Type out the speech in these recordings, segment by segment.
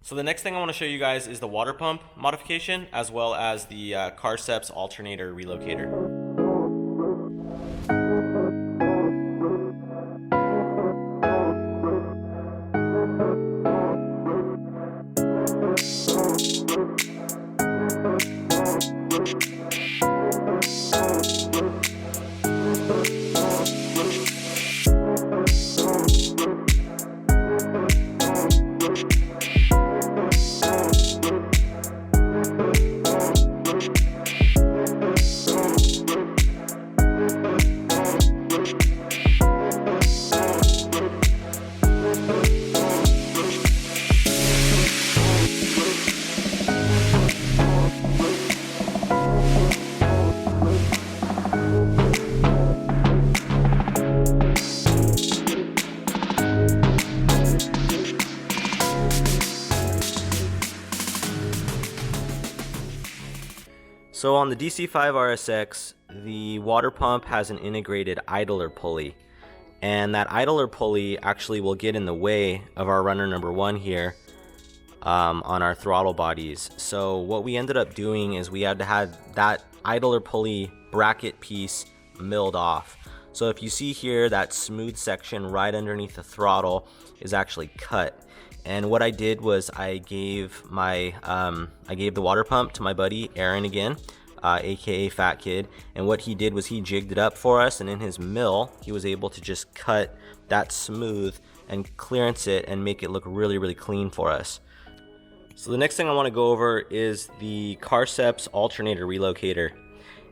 So the next thing I want to show you guys is the water pump modification as well as the Karcepts Alternator Relocator. So on the DC5 RSX, the water pump has an integrated idler pulley, and that idler pulley actually will get in the way of our runner number one here on our throttle bodies. So what we ended up doing is we had to have that idler pulley bracket piece milled off. So if you see here, that smooth section right underneath the throttle is actually cut. And what I did was I gave the water pump to my buddy Aaron again, aka Fat Kid, and what he did was he jigged it up for us, and in his mill he was able to just cut that smooth and clearance it and make it look really clean for us. So the next thing I want to go over is the Karcepts Alternator Relocator,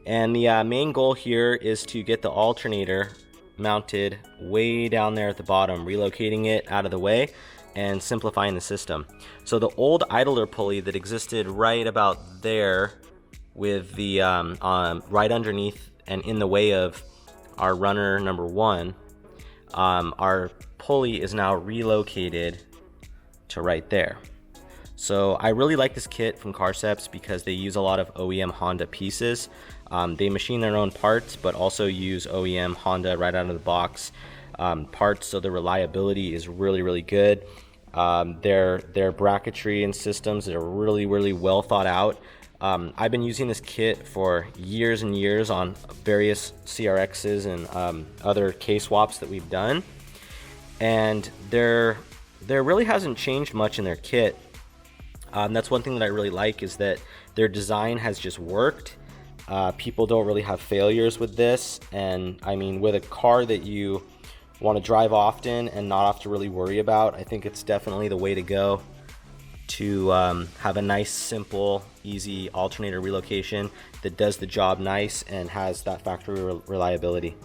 and the main goal here is to get the alternator mounted way down there at the bottom, relocating it out of the way and simplifying the system. So the old idler pulley that existed right about there with the right underneath and in the way of our runner number one, our pulley is now relocated to right there. So I really like this kit from Karcepts because they use a lot of OEM Honda pieces. They machine their own parts but also use OEM Honda right out of the box parts, so the reliability is really good. Their bracketry and systems are really well thought out. I've been using this kit for years and years on various CRXs and other K-swaps that we've done, and there really hasn't changed much in their kit. That's one thing that I really like, is that their design has just worked. People don't really have failures with this, and I mean, with a car that you want to drive often and not have to really worry about, I think it's definitely the way to go to have a nice, simple, easy alternator relocation that does the job nice and has that factory reliability.